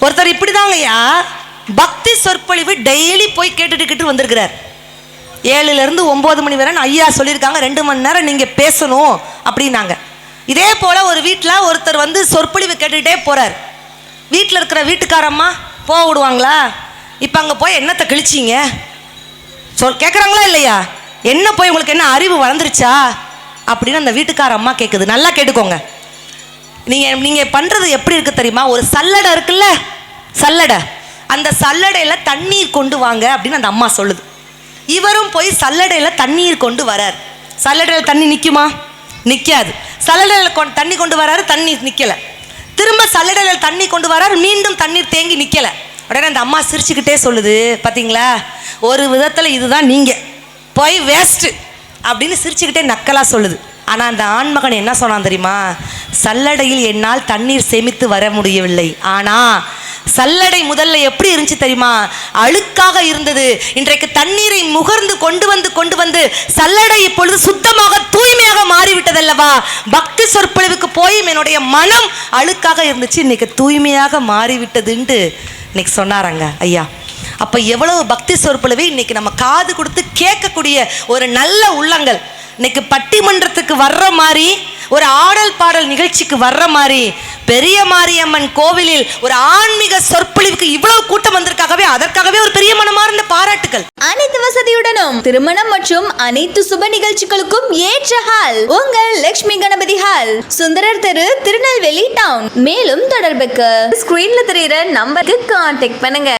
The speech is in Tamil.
ஒருத்தர் இப்படிதாங்கய்யா பக்தி சொற்பொழிவு டெய்லி போய் கேட்டுட்டு வந்திருக்கிறார். 7லேருந்து 9 மணி வரை ஐயா சொல்லியிருக்காங்க 2 மணி நேரம் நீங்கள் பேசணும் அப்படின்னாங்க. இதே போல் ஒரு வீட்டில் ஒருத்தர் வந்து சொற்பொழிவு கேட்டுக்கிட்டே போகிறார். வீட்டில் இருக்கிற வீட்டுக்காரம்மா போக விடுவாங்களா? இப்போ அங்கே போய் என்னத்தை கிழிச்சிங்க கேட்குறாங்களா இல்லையா? என்ன போய் உங்களுக்கு என்ன அறிவு வளர்ந்துருச்சா அப்படின்னு அந்த வீட்டுக்கார அம்மா கேட்குது. நல்லா கேட்டுக்கோங்க. நீங்கள் பண்ணுறது எப்படி இருக்குது தெரியுமா? ஒரு சல்லடை இருக்குல்ல, சல்லடை, அந்த சல்லடையில் தண்ணீர் கொண்டு வாங்க அப்படின்னு அந்த அம்மா சொல்லுது. இவரும் போய் சல்லடையில் தண்ணீர் கொண்டு வரார். சல்லடையில் தண்ணி நிற்குமா? நிற்காது. சல்லடையில் தண்ணி கொண்டு வராரு, தண்ணி நிற்கலை. திரும்ப சல்லடையில் தண்ணி கொண்டு வராரு, மீண்டும் தண்ணீர் தேங்கி நிற்கலை. உடனே அந்த அம்மா சிரிச்சுக்கிட்டே சொல்லுது, பார்த்தீங்களா ஒரு விதத்தில் இதுதான் நீங்கள் போய் வேஸ்ட்டு அப்படின்னு சிரிச்சுக்கிட்டே நக்கலாக சொல்லுது. ஆனால் அந்த ஆண்மகன் என்ன சொன்னான் தெரியுமா? சல்லடையில் என்னால் தண்ணீர் சேமித்து வர முடியவில்லை, ஆனால் சல்லடை முதல்ல எப்படி இருந்துச்சு தெரியுமா? அழுக்காக இருந்தது. இன்றைக்கு தண்ணீரை முகர்ந்து கொண்டு வந்து சல்லடை இப்பொழுது சுத்தமாக தூய்மையாக மாறிவிட்டதல்லவா? பக்தி சொற்பொழிவுக்கு போய் என்னுடைய மனம் அழுக்காக இருந்துச்சு, இன்னைக்கு தூய்மையாக மாறிவிட்டதுன்ட்டு இன்னைக்கு சொன்னாராங்க ஐயா. அப்போ எவ்வளவு பக்தி சொற்பொழிவை இன்னைக்கு நம்ம காது கொடுத்து கேட்கக்கூடிய ஒரு நல்ல உள்ளங்கள். இன்னைக்கு பட்டிமன்றத்துக்கு வர்ற மாதிரி, ஒரு ஆடல் பாடல் நிகழ்ச்சிக்கு வர்ற மாதிரி, பெரிய மாரியம்மன் கோவிலில் ஒரு ஆன்மீக சொற்பொழிவுக்கு இவ்வளவு கூட்டம் வந்திருக்காகவே அதற்காகவே ஒரு பெரிய மனமார்ந்த பாராட்டுகள். அனைத்து வசதியுடனும் திருமணம் மற்றும் அனைத்து சுப நிகழ்ச்சிகளுக்கும் ஏற்ற ஹால் உங்கள் லட்சுமி கணபதி ஹால், சுந்தரர் தெரு, திருநெல்வேலி டவுன். மேலும் தொடர்புக்கு ஸ்கிரீன்ல தெரியுற நம்பருக்கு கான்டாக்ட் பண்ணுங்க.